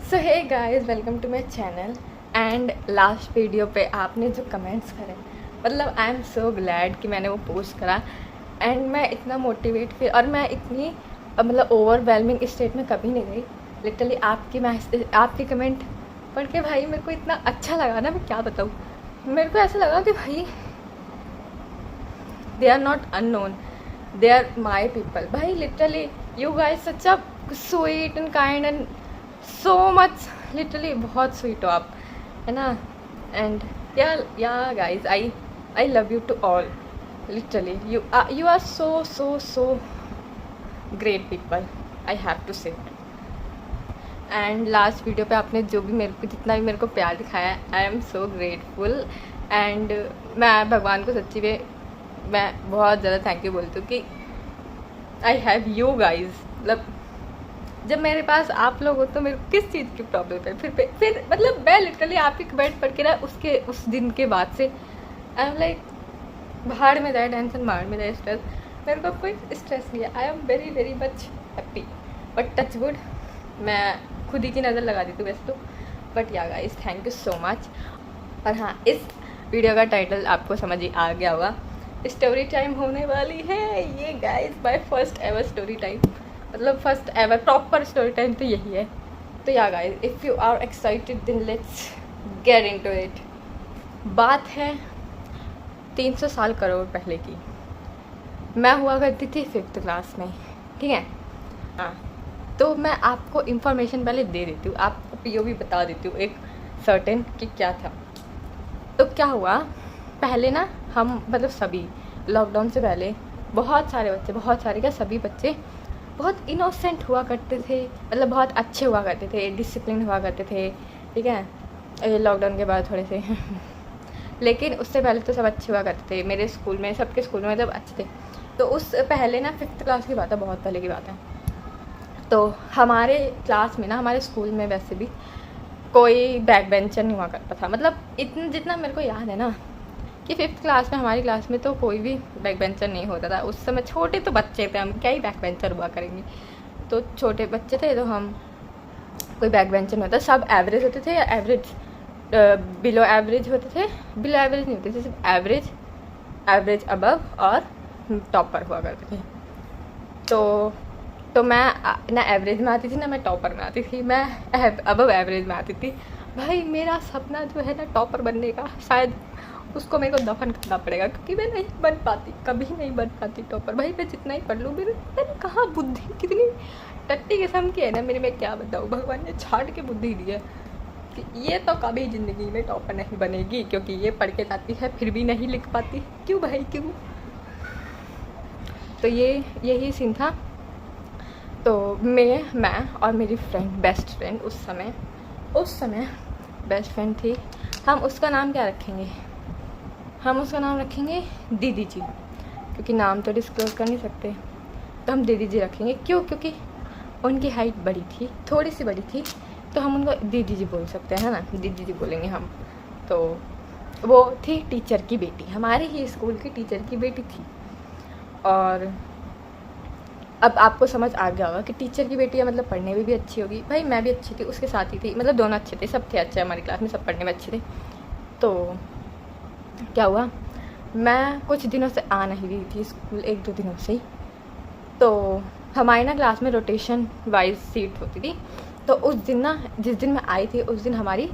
So hey guys, welcome to my channel. And last video पे आपने जो comments करे, मतलब आई एम सो ग्लैड कि मैंने वो पोस्ट करा। एंड मैं इतना मोटिवेट फिर, और मैं इतनी मतलब ओवरवेलमिंग स्टेट में कभी नहीं गई। लिटरली आपकी कमेंट पढ़ के भाई मेरे को इतना अच्छा लगा ना, मैं क्या बताऊँ। मेरे को ऐसा लगा कि भाई they are not unknown, they are my people. भाई literally you guys such a sweet and kind and so much, literally बहुत स्वीट हो आप, है ना। And yeah guys, I love you to all. Literally you are so great people, I have to say। And last video पे आपने जो भी मेरे को जितना भी मेरे को प्यार दिखाया, I am so grateful. And मैं भगवान को सच्ची में मैं बहुत ज़्यादा थैंक यू बोलती हूँ कि आई हैव यू गाइज। मतलब जब मेरे पास आप लोग हो तो मेरे को किस चीज़ की प्रॉब्लम है। फिर मतलब मैं लिटरली आपकी कमेंट पढ़ के ना उस दिन के बाद से आई एम लाइक, भाड़ में जाए टेंशन, भाड़ में जाए स्ट्रेस, मेरे को कोई स्ट्रेस नहीं है। I am very much happy. But touch wood, मैं खुद ही की नज़र लगा दी थी वैसे तो। बट या guys, thank you so much. और हाँ, इस वीडियो का टाइटल आपको समझ ही आ गया होगा, स्टोरी टाइम होने वाली है ये guys. My first ever story time, मतलब first ever proper story time तो यही है। तो yeah guys, if you are excited then let's get into it. बात है 300 साल करोड़ पहले की। मैं हुआ करती थी 5th क्लास में, ठीक है। हाँ, तो मैं आपको इन्फॉर्मेशन पहले दे देती हूँ, आपको पीओवी बता देती हूँ एक सर्टेन कि क्या था। तो क्या हुआ, पहले ना हम मतलब सभी लॉकडाउन से पहले बहुत सारे क्या सभी बच्चे बहुत इनोसेंट हुआ करते थे, मतलब बहुत अच्छे हुआ करते थे, डिसिप्लिन हुआ करते थे, ठीक है। लॉकडाउन के बाद थोड़े से लेकिन उससे पहले तो सब अच्छे हुआ करते थे। मेरे स्कूल में, सबके स्कूल में मतलब अच्छे थे। तो उस पहले ना 5th क्लास की बात है, बहुत पहले की बात है। तो हमारे क्लास में ना, हमारे स्कूल में वैसे भी कोई बैक बेंचर नहीं हुआ करता था। मतलब इतना जितना मेरे को याद है ना कि 5th क्लास में हमारी क्लास में तो कोई भी बैक बेंचर नहीं होता था। उस समय छोटे तो बच्चे थे, हम क्या ही बैक बेंचर हुआ करेंगे। तो छोटे बच्चे थे तो हम कोई बैक बेंचर नहीं होता, सब एवरेज होते थे या एवरेज बिलो एवरेज होते थे। बिलो एवरेज नहीं होते थे, सिर्फ एवरेज अबव और टॉपर हुआ करते थे। तो मैं ना एवरेज में आती थी ना मैं टॉपर में आती थी, मैं अबव एवरेज में आती थी। भाई मेरा सपना जो है ना टॉपर बनने का, शायद उसको मेरे को दफन करना पड़ेगा, क्योंकि मैं नहीं बन पाती, कभी नहीं बन पाती टॉपर। भाई मैं जितना ही पढ़ लूँ, मेरे कहाँ बुद्धि कितनी टट्टी किस्म की है ना मेरी, मैं क्या बताऊँ। भगवान ने छाट के बुद्धि दी है कि ये तो कभी ज़िंदगी में टॉपर नहीं बनेगी, क्योंकि ये पढ़ के जाती है फिर भी नहीं लिख पाती। क्यों भाई, क्यों। तो यही सीन था। तो मैं और मेरी फ्रेंड, बेस्ट फ्रेंड उस समय बेस्ट फ्रेंड थी। हम उसका नाम क्या रखेंगे, हम उसका नाम रखेंगे दीदी जी, क्योंकि नाम तो डिस्क्लोज कर नहीं सकते। तो हम दीदी जी रखेंगे। क्यों? क्योंकि उनकी हाइट बड़ी थी, थोड़ी सी बड़ी थी, तो हम उनको दीदी जी बोल सकते हैं, है ना। दीदी जी बोलेंगे हम। तो वो थी टीचर की बेटी, हमारे ही स्कूल की टीचर की बेटी थी। और अब आपको समझ आ गया होगा कि टीचर की बेटी है मतलब पढ़ने में भी अच्छी होगी। भाई मैं भी अच्छी थी, उसके साथ ही थी, मतलब दोनों अच्छे थे, सब थे अच्छे हमारी क्लास में, सब पढ़ने में अच्छे थे। तो क्या हुआ, मैं कुछ दिनों से आ नहीं रही थी स्कूल, 1-2 दिनों से ही। तो हमारी ना क्लास में रोटेशन वाइज सीट होती थी। तो उस दिन ना, जिस दिन मैं आई थी उस दिन हमारी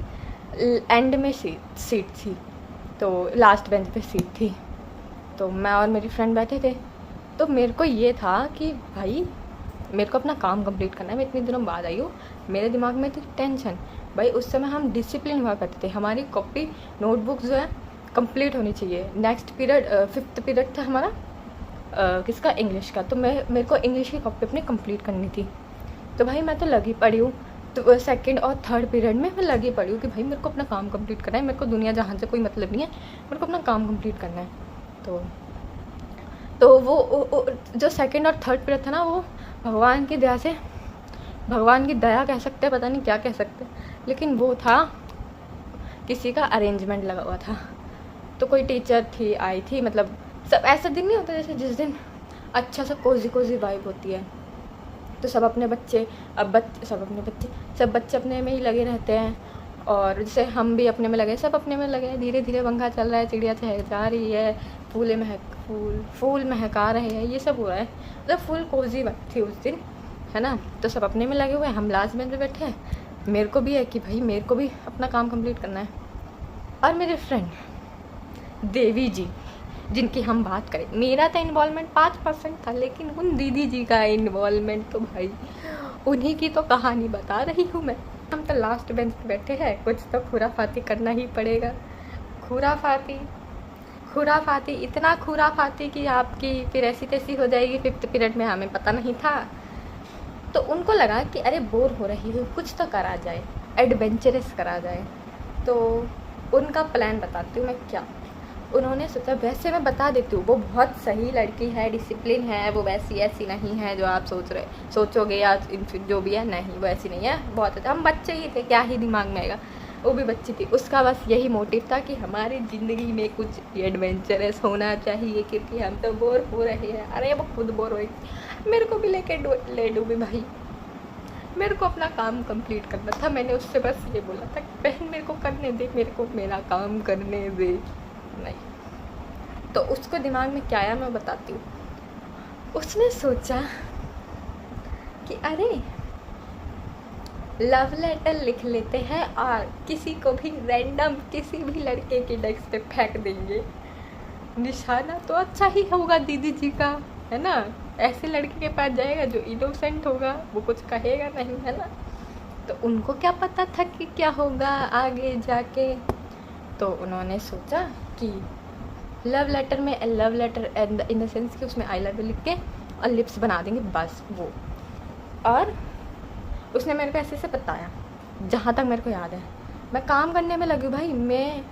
एंड में सीट थी, तो लास्ट बेंच पे सीट थी। तो मैं और मेरी फ्रेंड बैठे थे। तो मेरे को ये था कि भाई मेरे को अपना काम कंप्लीट करना है, मैं इतने दिनों बाद आई हूँ, मेरे दिमाग में थी टेंशन। भाई उस समय हम डिसिप्लिन हुआ करते थे, हमारी कॉपी नोटबुक जो है कंप्लीट होनी चाहिए। नेक्स्ट पीरियड 5th पीरियड था हमारा, किसका, इंग्लिश का। तो मेरे को इंग्लिश की कॉपी अपनी कंप्लीट करनी थी। तो भाई मैं तो लगी पड़ी हूँ। तो 2nd और 3rd पीरियड में मैं लगी पड़ी हूँ कि भाई मेरे को अपना काम कंप्लीट करना है, मेरे को दुनिया जहाँ से कोई मतलब नहीं है, मेरे को अपना काम कंप्लीट करना है। तो वो जो 2nd और 3rd पीरियड था ना, वो भगवान की दया से, भगवान की दया कह सकते हैं, पता नहीं क्या कह सकते हैं, लेकिन वो था किसी का अरेंजमेंट लगा हुआ था। तो कोई टीचर थी, आई थी, मतलब सब ऐसा दिन नहीं होता जैसे जिस दिन अच्छा सा कोजी वाइब होती है, तो सब अपने बच्चे सब बच्चे अपने में ही लगे रहते हैं, और जैसे हम भी अपने में लगे, सब अपने में लगे हैं। धीरे धीरे पंखा चल रहा है, चिड़िया चहचहा रही है, फूल महका रहे हैं, ये सब हो रहा है। मतलब फुल कोजी बात थी उस दिन, है ना। तो सब अपने में लगे हुए हैं, हम लास्ट बेंच पे बैठे हैं। मेरे को भी है कि भाई मेरे को भी अपना काम कंप्लीट करना है। और मेरे फ्रेंड देवी जी, जिनकी हम बात करें, मेरा तो इन्वॉल्वमेंट 5% था, लेकिन उन दीदी जी का इन्वॉल्वमेंट तो भाई, उन्हीं की तो कहानी बता रही हूँ मैं। हम तो लास्ट बेंच पे बैठे हैं, कुछ तो खुराफाती करना ही पड़ेगा। खुराफाती इतना खुराफाती कि आपकी फिर ऐसी तैसी हो जाएगी 5th पीरियड में, हमें पता नहीं था। तो उनको लगा कि अरे बोर हो रही हूँ, कुछ तो करा जाए, एडवेंचरस करा जाए। तो उनका प्लान बताती हूँ मैं क्या। उन्होंने सोचा, वैसे मैं बता देती हूँ, वो बहुत सही लड़की है, डिसिप्लिन है, वो वैसी ऐसी नहीं है जो आप सोचोगे या जो भी है, नहीं वो ऐसी नहीं है, बहुत अच्छा। हम बच्चे ही थे, क्या ही दिमाग में आएगा, वो भी बच्ची थी। उसका बस यही मोटिव था कि हमारी ज़िंदगी में कुछ एडवेंचरस होना चाहिए, क्योंकि हम तो बोर हो रहे हैं। अरे वो खुद बोर हो, मेरे को भी लेके ले डूबी भाई, मेरे को अपना काम कंप्लीट करना था। मैंने उससे बस ये बोला था कि बहन मेरे को करने दे, मेरे को मेरा काम करने दे। नहीं, तो उसको दिमाग में क्या आया मैं बताती हूँ। उसने सोचा कि अरे लव लेटर लिख लेते हैं और किसी को भी रैंडम किसी भी लड़के के डेस्क पे फेंक देंगे, निशाना तो अच्छा ही होगा दीदी जी का, है ना। ऐसे लड़के के पास जाएगा जो इनोसेंट होगा, वो कुछ कहेगा नहीं, है ना। तो उनको क्या पता था कि क्या होगा आगे जाके। तो उन्होंने सोचा कि love letter in the sense कि उसमें आई लव यू लिख के और लिप्स बना देंगे, बस वो। और उसने मेरे को ऐसे बताया, जहाँ तक मेरे को याद है। मैं काम करने में लगी भाई, मैं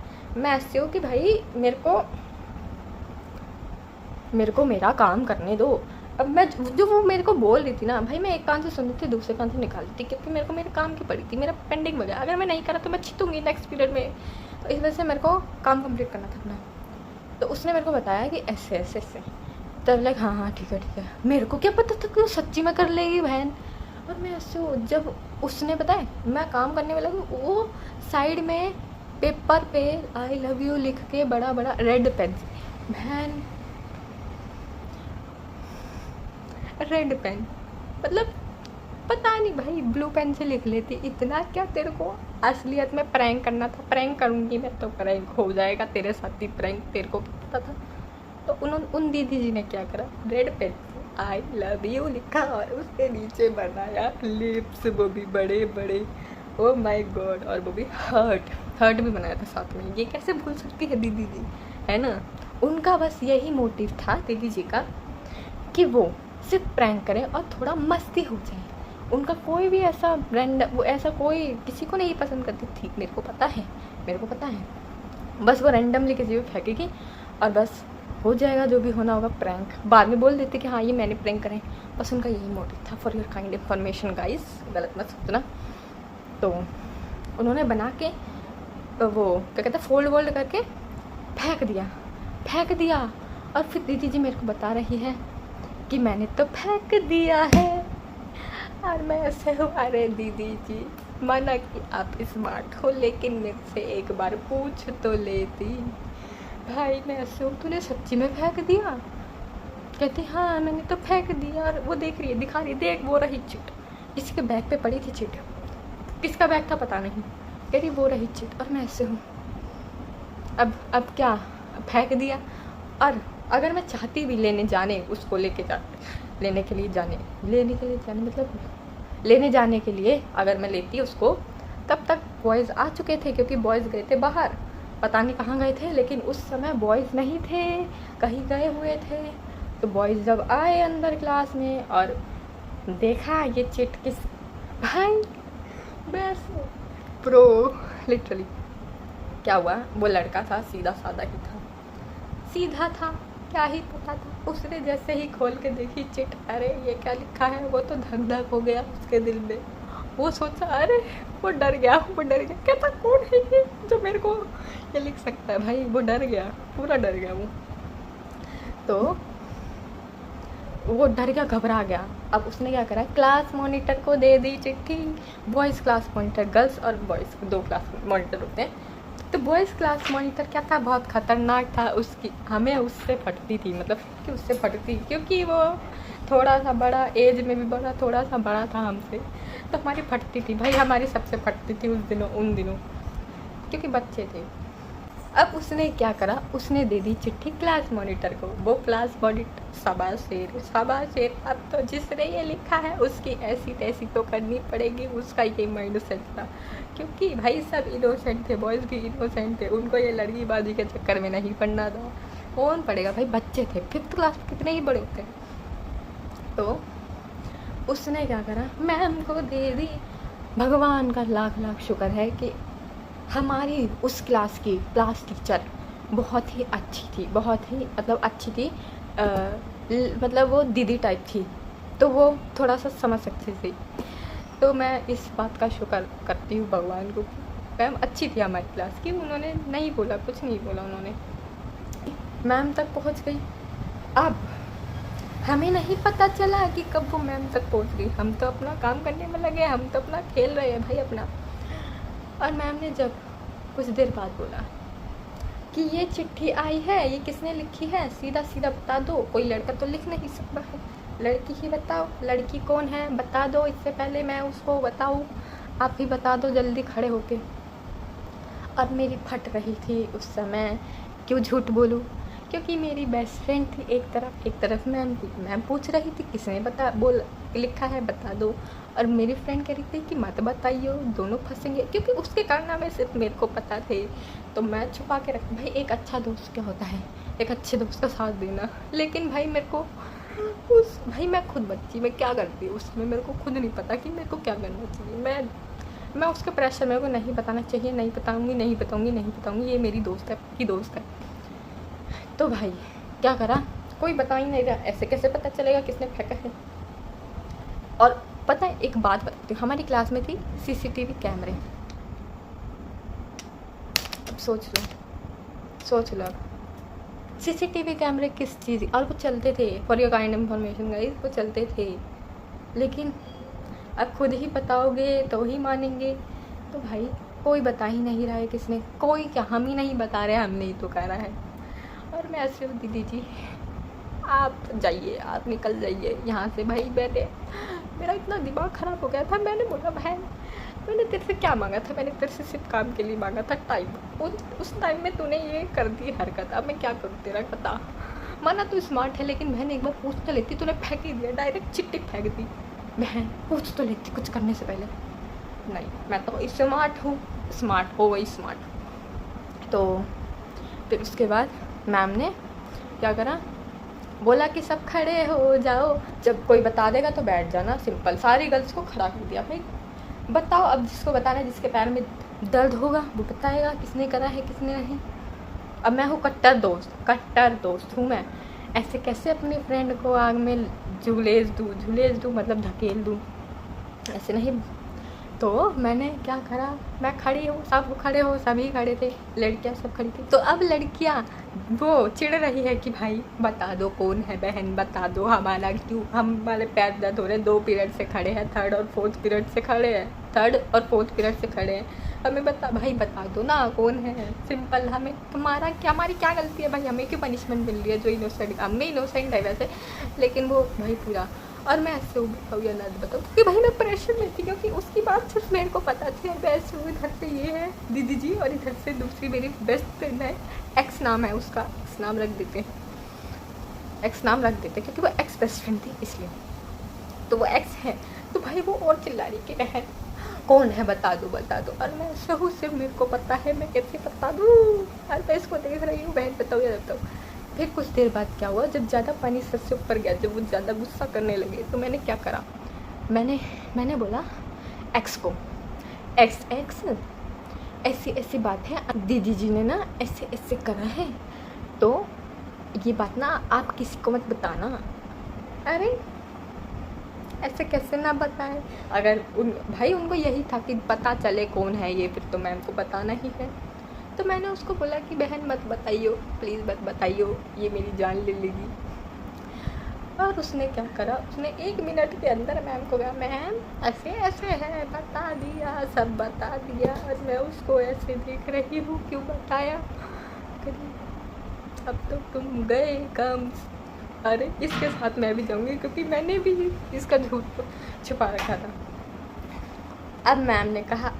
ऐसे हूँ कि भाई मेरे को मेरा काम करने दो। अब मैं जो वो मेरे को बोल रही थी ना भाई, मैं एक कान से सुन रही थी, दूसरे कान से निकाल रही थी, क्योंकि मेरे को मेरे काम की पड़ी थी, मेरा पेंडिंग वगैरह। अगर मैं नहीं करा तो मैं छितूंगी नेक्स्ट पीरियड में। तो इस वजह से मेरे को काम कंप्लीट करना था अपना। तो उसने मेरे को बताया कि ऐसे ऐसे ऐसे, तब लाइक हाँ ठीक है। मेरे को क्या पता था कि वो सच्ची में कर लेगी बहन। और मैं ऐसे, जब उसने बताया मैं काम करने वाला हूँ, वो साइड में पेपर पे आई लव यू लिख के बड़ा बड़ा रेड पेन, बहन रेड पेन, मतलब पता नहीं भाई, ब्लू पेन से लिख लेती। इतना क्या तेरे को असलियत में प्रैंक करना था? प्रैंक करूँगी मैं तो प्रैंक हो जाएगा तेरे साथ ही प्रैंक, तेरे को पता था। तो उन दीदी जी ने क्या करा, रेड पेन से आई लव यू लिखा और उसके नीचे बनाया लिप्स, वो भी बड़े बड़े, ओ माय गॉड। और वो भी हर्ट भी बनाया था साथ में। ये कैसे भूल सकती है दीदी जी, है ना। उनका बस यही मोटिव था दीदी जी का कि वो सिर्फ प्रैंक करें और थोड़ा मस्ती हो जाए। उनका कोई भी ऐसा वो ऐसा कोई किसी को नहीं पसंद करती थी, मेरे को पता है। बस वो रैंडमली किसी भी फेंकेगी और बस हो जाएगा जो भी होना होगा प्रैंक। बाद में बोल देते कि हाँ ये मैंने प्रैंक करें। बस उनका यही मोटिव था। For your kind information guys, गलत मत सोचना। तो उन्होंने बना के वो क्या कहते हैं, फोल्ड करके फेंक दिया। और फिर दीदी जी मेरे को बता रही है कि मैंने तो फेंक दिया है। और मैं ऐसे हूँ, अरे दीदी जी माना कि आप स्मार्ट हो, लेकिन मेरे से एक बार पूछ तो लेती। भाई मैं ऐसे हूँ, तूने सच्ची में फेंक दिया? कहती हाँ मैंने तो फेंक दिया। और वो देख रही है, दिखा रही है, देख वो रही चिट, किसी के बैग पे पड़ी थी चिट, किसका बैग था पता नहीं, कह रही वो रही चिट। और मैं ऐसे हूँ, अब क्या, फेंक दिया। और अगर मैं चाहती भी लेने जाने उसको लेने जाने के लिए अगर मैं लेती उसको, तब तक बॉयज़ आ चुके थे, क्योंकि बॉयज़ गए थे बाहर, पता नहीं कहाँ गए थे, लेकिन उस समय बॉयज़ नहीं थे, कहीं गए हुए थे। तो बॉयज़ जब आए अंदर क्लास में और देखा ये चिट किस, भाई बस प्रो लिटरली क्या हुआ, वो लड़का था सीधा साधा ही था, सीधा था, क्या ही पता था। उसने जैसे ही खोल के देखी चिट, अरे ये क्या लिखा है, वो तो धक धक हो गया उसके दिल में। वो सोचा, अरे वो डर गया। कहता कौन है ये जो मेरे को ये लिख सकता है? भाई वो डर गया, पूरा डर गया वो। तो वो डर गया, घबरा गया। अब उसने क्या करा, क्लास मॉनिटर को दे दी चिट्ठी। बॉयज़ क्लास मॉनिटर, गर्ल्स और बॉयज़ 2 क्लास मॉनिटर होते हैं। तो बॉयज़ क्लास मॉनिटर क्या था, बहुत ख़तरनाक था। उसकी हमें उससे फटती थी, मतलब कि उससे फटती, क्योंकि वो थोड़ा सा बड़ा, एज में भी बड़ा, थोड़ा सा बड़ा था हमसे, तो हमारी फटती थी भाई, हमारी सबसे फटती थी उन दिनों, क्योंकि बच्चे थे। अब उसने क्या करा, उसने दे दी चिट्ठी क्लास मॉनिटर को। वो क्लास मॉनिटर शाबाश शेर, अब तो जिसने ये लिखा है उसकी ऐसी तैसी तो करनी पड़ेगी। उसका ये माइंड सेट था, क्योंकि भाई सब इनोसेंट थे, बॉयज़ भी इनोसेंट थे, उनको ये लड़कीबाजी के चक्कर में नहीं पड़ना था। कौन पड़ेगा भाई, बच्चे थे, 5th क्लास में कितने ही बड़े होते हैं। तो उसने क्या करा, मैम को दे दी। भगवान का लाख लाख शुक्र है कि हमारी उस क्लास की क्लास टीचर बहुत ही अच्छी थी, बहुत ही मतलब अच्छी थी, मतलब वो दीदी टाइप थी, तो वो थोड़ा सा समझ सकती थी। तो मैं इस बात का शुक्र करती हूँ भगवान को, मैम अच्छी थी हमारी क्लास की। उन्होंने नहीं बोला, कुछ नहीं बोला उन्होंने, मैम तक पहुँच गई। अब हमें नहीं पता चला कि कब वो मैम तक पहुँच गई। हम तो अपना काम करने में लगे, हम तो अपना खेल रहे हैं भाई अपना। और मैम ने जब कुछ देर बाद बोला कि ये चिट्ठी आई है, ये किसने लिखी है, सीधा सीधा बता दो। कोई लड़का तो लिख नहीं सकता है, लड़की ही बताओ, लड़की कौन है बता दो, इससे पहले मैं उसको बताऊँ, आप ही बता दो जल्दी खड़े होके। और मेरी फट रही थी उस समय, क्यों झूठ बोलूँ, क्योंकि मेरी बेस्ट फ्रेंड थी एक तरफ मैम थी। मैम पूछ रही थी किसने लिखा है बता दो, और मेरी फ्रेंड कह रही थी कि मत बताइए, दोनों फंसेंगे, क्योंकि उसके कारनामे सिर्फ मेरे को पता थे। तो मैं छुपा के रख, भाई एक अच्छा दोस्त क्या होता है, एक अच्छे दोस्त का साथ देना। लेकिन भाई मेरे को भाई मैं खुद बच्ची, मैं क्या करती उसमें, मेरे को खुद नहीं पता कि मेरे को क्या करना चाहिए। मैं उसके प्रेशर, मेरे को नहीं बताना चाहिए, नहीं बताऊँगी, ये मेरी दोस्त है, की दोस्त है। तो भाई क्या करा, कोई बता ही नहीं रहा, ऐसे कैसे पता चलेगा किसने फेंका है। और पता है एक बात बताती हूँ, हमारी क्लास में थी CCTV कैमरे। अब सोच लो CCTV कैमरे किस चीज़, और वो चलते थे, for your kind information guys, वो चलते थे। लेकिन अब खुद ही बताओगे तो ही मानेंगे। तो भाई कोई बता ही नहीं रहा है किसने, कोई क्या, हम ही नहीं बता रहे, हमने ही तो कह रहा है। और मैं ऐसे दीदी जी आप जाइए, आप निकल जाइए यहाँ से। भाई मेरा इतना दिमाग ख़राब हो गया था। मैंने बोला बहन, मैंने तेरे से क्या मांगा था, मैंने तेरे से सिर्फ काम के लिए मांगा था टाइम। उस टाइम में तूने ये कर दी हरकत, अब मैं क्या करूँ तेरा, बता। माना तू स्मार्ट है, लेकिन बहन एक बार पूछ तो लेती, तूने फेंक ही दिया, डायरेक्ट चिट्ठी फेंक दी। बहन पूछ तो लेती कुछ करने से पहले। नहीं, मैं तो स्मार्ट हूँ, स्मार्ट हो गई स्मार्ट। तो फिर उसके बाद मैम ने क्या करा, बोला कि सब खड़े हो जाओ, जब कोई बता देगा तो बैठ जाना, सिंपल। सारी गर्ल्स को खड़ा कर दिया। भाई बताओ, अब जिसको बताना है, जिसके पैर में दर्द होगा वो बताएगा किसने करा है किसने नहीं। अब मैं हूँ कट्टर दोस्त हूँ मैं, ऐसे कैसे अपनी फ्रेंड को आग में झुलेज दूँ मतलब धकेल दूँ, ऐसे नहीं। तो मैंने क्या करा, मैं खड़ी हूँ, सब खड़े हो, सभी खड़े थे, लड़कियाँ सब खड़ी थी। तो अब लड़कियाँ वो चिढ़ रही है कि भाई बता दो कौन है, बहन बता दो, हमारा क्यों, हमारे पैर दर्द हो रहे, 2 पीरियड से खड़े हैं, 3rd और 4th पीरियड से खड़े हैं, हमें बता दो ना कौन है, सिंपल। हमें हमारी क्या गलती है भाई, हमें क्यों पनिशमेंट मिल रही है, जो इनोसेंट, हम भी इनोसेंट है वैसे, लेकिन वो भाई पूरा। और मैं ऐसे बताऊँ या ना बताऊँ, क्योंकि भाई मैं प्रेशर में थी, क्योंकि उसकी बात सिर्फ मेरे को पता थी। बेस्ट इधर से ये है दीदी जी, और इधर से दूसरी मेरी बेस्ट फ्रेंड है, एक्स नाम है उसका, एक्स नाम रख देते क्योंकि वो एक्स बेस्ट फ्रेंड थी इसलिए, तो वो एक्स है। तो भाई वो और चिल्ला रही कि बहन कौन है बता दो। और मैं सहू सिर्फ मेरे को पता है, मैं कैसे बता दूँ, और मैं इसको देख रही हूँ, बहन बताओ या बताओ। फिर कुछ देर बाद क्या हुआ, जब ज़्यादा पानी सर से ऊपर गया, जब वो ज़्यादा गुस्सा करने लगे, तो मैंने क्या करा, मैंने बोला एक्स को, एक्स ऐसी बात है, दीदी जी ने ना ऐसे करा है, तो ये बात ना आप किसी को मत बताना। अरे ऐसे कैसे ना बताएं, अगर भाई उनको यही था कि पता चले कौन है ये, फिर तो मैम को बताना ही है। तो मैंने उसको बोला कि बहन मत बताइयो, प्लीज़ मत बताइयो, ये मेरी जान ले लेगी। और उसने क्या करा, उसने 1 मिनट के अंदर मैम को कहा, मैम ऐसे ऐसे है, बता दिया, सब बता दिया। और मैं उसको ऐसे देख रही हूँ, क्यों बताया? अब तो तुम गए काम। अरे इसके साथ मैं भी जाऊँगी, क्योंकि मैंने भी इसका झूठ छुपा रखा था। अब मैम ने कहा,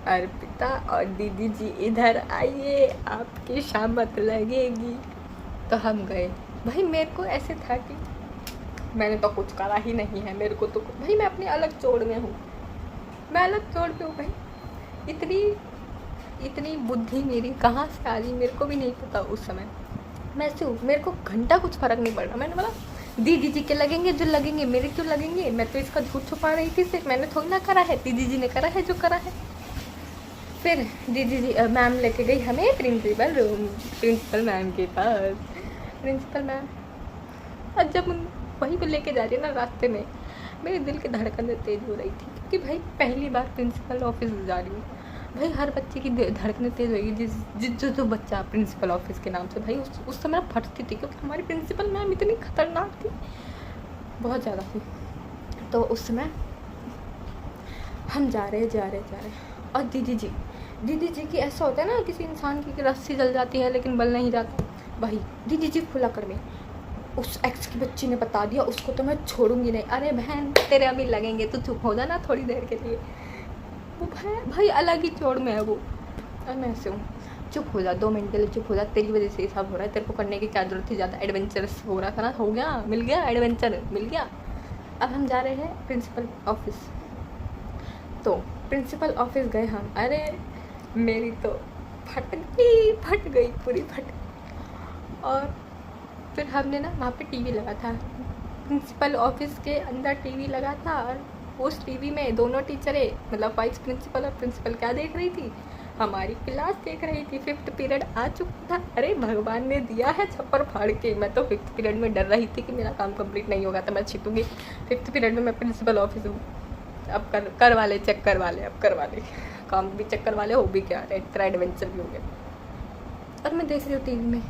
अर्पिता और दीदी जी इधर आइए, आपकी शामत लगेगी। तो हम गए। भाई मेरे को ऐसे था कि मैंने तो कुछ करा ही नहीं है, मेरे को तो भाई मैं अपनी अलग चोड़ में हूँ, मैं अलग चोड़ पे हूँ भाई। इतनी बुद्धि मेरी कहाँ से आ रही मेरे को भी नहीं पता उस समय। मैं ऐसे हूँ, मेरे को घंटा कुछ फ़र्क नहीं पड़ रहा। मैंने बोला दीदी जी के लगेंगे जो लगेंगे, मेरे क्यों लगेंगे? मैं तो इसका झूठ छुपा रही थी, सिर्फ मैंने थोड़ी ना करा है, दीदी जी ने करा है जो करा है। फिर दीदी जी मैम लेके गई हमें प्रिंसिपल मैम के पास। प्रिंसिपल मैम, और जब वहीं पे लेके जा रही है ना, रास्ते में मेरे दिल की धड़कन तेज़ हो रही थी, क्योंकि भाई पहली बार प्रिंसिपल ऑफिस जा रही हूँ। भाई हर बच्चे की धड़कनें तेज़ होगी जो बच्चा प्रिंसिपल ऑफिस के नाम से, भाई उस समय फटती थी, क्योंकि हमारी प्रिंसिपल मैम इतनी खतरनाक थी, बहुत ज़्यादा थी। तो उस समय हम जा रहे और दीदी जी की ऐसा होता है ना, किसी इंसान की रस्सी जल जाती है लेकिन बल नहीं जाता। भाई दीदी जी खुला कर में उस एक्स की बच्ची ने बता दिया, उसको तो मैं छोड़ूंगी नहीं। अरे बहन तेरे अभी लगेंगे, तो चुप हो जाना थोड़ी देर के लिए। वो भाई अलग ही चोड़ में है वो। और मैं ऐसे हूँ, चुप हो जा, 2 मिनट के लिए चुप हो जा, तेरी वजह से ये सब हो रहा है, तेरे को करने की क्या जरूरत थी, ज़्यादा एडवेंचरस हो रहा था ना, हो गया, मिल गया एडवेंचर, मिल गया। अब हम जा रहे हैं प्रिंसिपल ऑफिस। तो प्रिंसिपल ऑफिस गए हम। अरे मेरी तो फट गई पूरी फट। और फिर हमने ना वहाँ पे टीवी लगा था, प्रिंसिपल ऑफिस के अंदर टीवी लगा था। और उस टीवी में दोनों टीचरें, मतलब वाइस प्रिंसिपल और प्रिंसिपल, क्या देख रही थी? हमारी क्लास देख रही थी। 5th पीरियड आ चुका था। अरे भगवान ने दिया है छप्पर फाड़ के। मैं तो 5th पीरियड में डर रही थी कि मेरा काम कंप्लीट नहीं होगा तो मैं छिपूंगी। 5th पीरियड में मैं प्रिंसिपल ऑफिस हूँ, अब करवा ले, चेक करवा ले, अब करवा ले, काम भी चेक करवा ले, हो भी क्या, तेरा एडवेंचर भी हो गया। और मैं देख रही हूँ टीवी में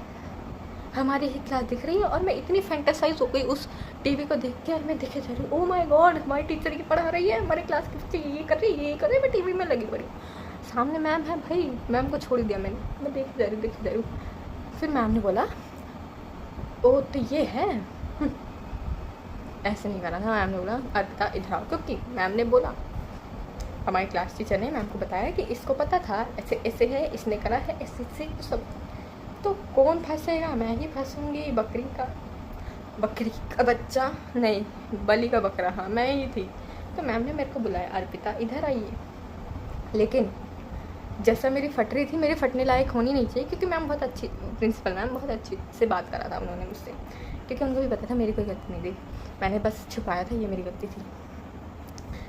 हमारी ही क्लास दिख रही है, और मैं इतनी फैंटासाइज हो गई उस टीवी को देख के। और मैं देखे जा रही हूँ, ओ माय गॉड, हमारी टीचर की पढ़ा रही है, हमारे क्लास की बच्ची ये कर रही है, मैं टीवी में लगी पड़ी। सामने मैम है, भाई मैम को छोड़ दिया मैंने, मैं देखे जा रही हूँ। फिर मैम ने बोला, ओ तो ये है, ऐसे नहीं करा था। मैम ने बोला, अर्पिता इधर आओ, क्योंकि मैम ने बोला, हमारी क्लास टीचर ने मैम को बताया कि इसको पता था ऐसे ऐसे है, इसने करा है ऐसे से, सब तो कौन फंसेगा? मैं ही फंसूंगी, बकरी का बच्चा नहीं, बलि का बकरा, हाँ मैं ही थी। तो मैम ने मेरे को बुलाया, अर्पिता इधर आइए। लेकिन जैसा मेरी फट रही थी, मेरी फटने लायक होनी नहीं चाहिए, क्योंकि मैम बहुत अच्छी, प्रिंसिपल मैम बहुत अच्छी से बात करा था उन्होंने मुझसे, क्योंकि उनको भी पता था मेरी कोई गलती नहीं थी, मैंने बस छुपाया था, ये मेरी गलती थी।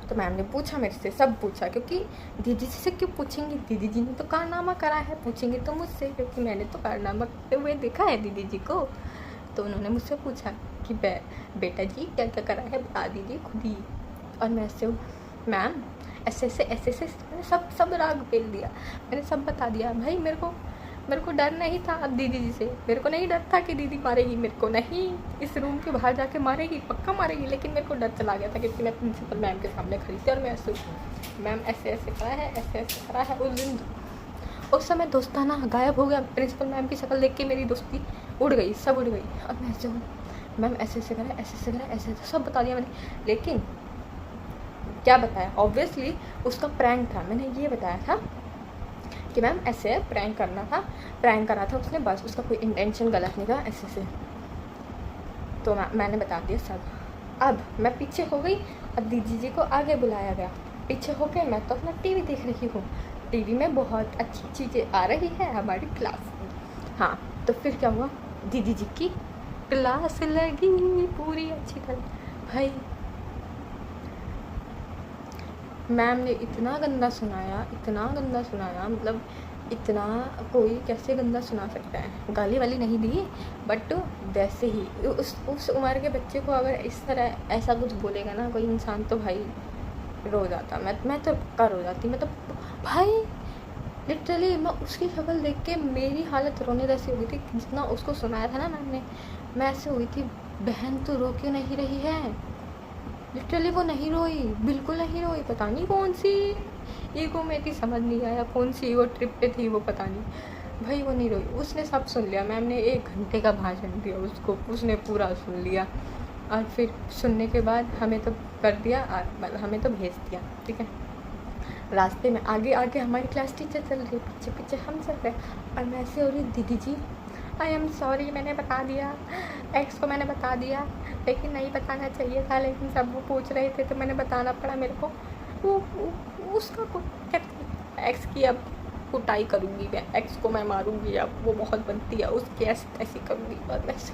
तो मैम ने पूछा मेरे से, सब पूछा, क्योंकि दीदी जी से क्यों पूछेंगी, दीदी जी ने तो कारनामा करा है, पूछेंगे तो मुझसे, क्योंकि मैंने तो कारनामा करते हुए देखा है दीदी जी को। तो उन्होंने मुझसे पूछा कि बेटा जी क्या क्या करा है, बता दीजिए खुद ही। और मैं ऐसे मैम ऐसे मैंने सब राग पेल दिया, मैंने सब बता दिया। भाई मेरे को डर नहीं था अब दीदी जी से, मेरे को नहीं डर था कि दीदी मारेगी मेरे को, नहीं इस रूम के बाहर जाके मारेगी, पक्का मारेगी, लेकिन मेरे को डर चला गया था, क्योंकि मैं प्रिंसिपल मैम के सामने खड़ी थी। और मैं ऐसे, मैम ऐसे करा है, ऐसे करा है। उस समय दोस्ताना गायब हो गया, प्रिंसिपल मैम की शक्ल देख के मेरी दोस्ती उड़ गई, सब उड़ गई। और मैं ऐसे हूँ, मैम ऐसे करा, ऐसे सब बता दिया मैंने। लेकिन क्या बताया, ऑब्वियसली उसका प्रैंक था, मैंने ये बताया था कि मैम ऐसे प्रैंक करा था उसने, बस उसका कोई इंटेंशन गलत नहीं था, ऐसे। तो मैंने बता दिया सब। अब मैं पीछे हो गई, अब दीदी जी को आगे बुलाया गया। पीछे हो गए, मैं तो अपना टीवी देख रही हूँ, टीवी में बहुत अच्छी चीज़ें आ रही है हमारी क्लास में। हाँ, तो फिर क्या हुआ, दीदी जी की क्लास लगी पूरी अच्छी तरह। भाई मैम ने इतना गंदा सुनाया, मतलब इतना, कोई कैसे गंदा सुना सकता है। गाली वाली नहीं दी, बट वैसे ही उस उम्र के बच्चे को अगर इस तरह ऐसा कुछ बोलेगा ना कोई इंसान, तो भाई रो जाता। मैं तो पक्का रो जाती। मैं तो भाई लिटरली मैं उसकी शक्ल देख के मेरी हालत रोने जैसी हो गई थी, जितना उसको सुनाया था ना मैम ने, मैं ऐसे हुई थी बहन तो रो क्यों नहीं रही है? लिटरली वो नहीं रोई, बिल्कुल नहीं रोई। पता नहीं कौन सी ईगो में थी, समझ नहीं आया कौन सी ईगो ट्रिप पे थी वो, पता नहीं। भाई वो नहीं रोई, उसने सब सुन लिया। मैम ने 1 घंटे का भाषण दिया उसको, उसने पूरा सुन लिया। और फिर सुनने के बाद हमें तो कर दिया, हमें तो भेज दिया, ठीक है। रास्ते में आगे आगे हमारी क्लास टीचर चल रही, पीछे पीछे हम चल रहे। और मैं ऐसे हो रही, दीदी जी आई एम सॉरी, मैंने बता दिया, एक्स को मैंने बता दिया, लेकिन नहीं बताना चाहिए था, लेकिन सब वो पूछ रहे थे तो मैंने बताना पड़ा मेरे को। उसका एक्स की अब कुटाई करूँगी मैं, एक्स को मैं मारूँगी अब, वो बहुत बनती है उसकी, ऐसी करूँगी और वैसे।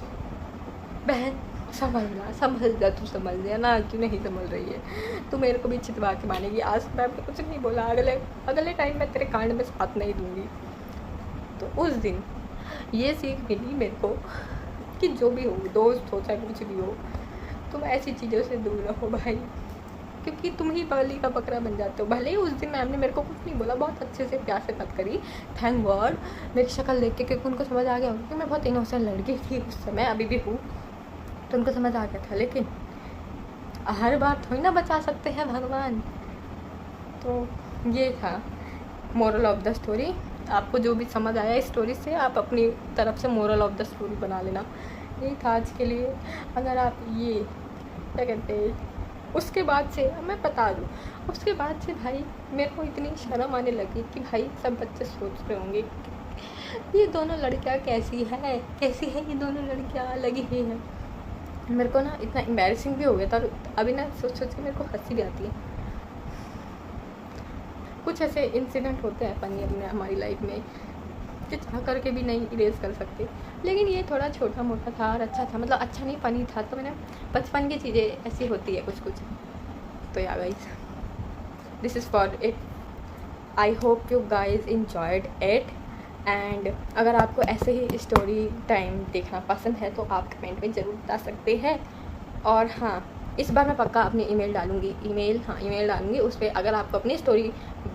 बहन संभल जा, तू समझ जा ना, क्यों नहीं संभल रही है तू? मेरे को भी छितवा के मानेगी। आज मैम ने कुछ नहीं बोला, अगले टाइम मैं तेरे कांड में साथ नहीं दूँगी। तो उस दिन ये सीख मिली मेरे को कि जो भी हो, दोस्त हो चाहे कुछ भी हो, तुम ऐसी चीज़ों से दूर रहो भाई, क्योंकि तुम ही बलि का बकरा बन जाते हो। भले ही उस दिन मैम ने मेरे को कुछ नहीं बोला, बहुत अच्छे से प्यार से बात करी, थैंक गॉड। मेरी शक्ल देख के, क्योंकि उनको समझ आ गया कि मैं बहुत इनोसेंट लड़की थी उस समय, अभी भी हूँ, तो उनको समझ आ गया था। लेकिन हर बार थोड़ी ना बचा सकते हैं भगवान। तो ये था मोरल ऑफ द स्टोरी। आपको जो भी समझ आया इस स्टोरी से, आप अपनी तरफ से मोरल ऑफ द स्टोरी बना लेना। यही था आज के लिए। अगर आप ये क्या कहते हैं, उसके बाद से मैं बता दूँ, उसके बाद से भाई मेरे को इतनी शर्म आने लगी कि भाई सब बच्चे सोच रहे होंगे ये दोनों लड़कियाँ कैसी है ये दोनों लड़कियाँ अलग ही हैं। मेरे को ना इतना एम्बैरेसिंग भी हो गया था, अभी ना सोच के मेरे को हंसी भी आती है। कुछ ऐसे इंसिडेंट होते हैं फनी अपने हमारी लाइफ में कि चाह करके भी नहीं इरेज कर सकते, लेकिन ये थोड़ा छोटा मोटा था और अच्छा था, मतलब अच्छा नहीं फनी था। तो मैंने बचपन की चीज़ें ऐसी होती है कुछ। तो yeah guys, this is for it. I hope you guys enjoyed it. And अगर आपको ऐसे ही स्टोरी टाइम देखना पसंद है तो आप कमेंट में ज़रूर बता सकते हैं। और हाँ, इस बार मैं पक्का अपनी ईमेल डालूँगी, ईमेल डालूँगी। उस पर अगर आपको अपनी स्टोरी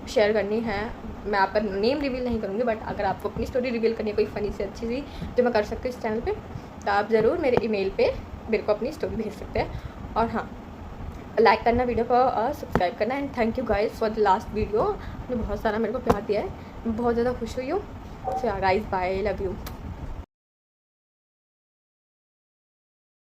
शेयर करनी है, मैं आप पर नेम रिवील नहीं करूँगी, बट अगर आपको अपनी स्टोरी रिवील करनी है कोई फ़नी से अच्छी सी जो मैं कर सकती हूँ इस चैनल पे, तो आप ज़रूर मेरे ईमेल पे मेरे को अपनी स्टोरी भेज सकते हैं। और हाँ, लाइक करना वीडियो को और सब्सक्राइब करना। And thank you guys for the last video. आपने बहुत सारा मेरे को प्यार दिया है, मैं बहुत ज़्यादा खुश हुई हूँ। So guys, bye, love you.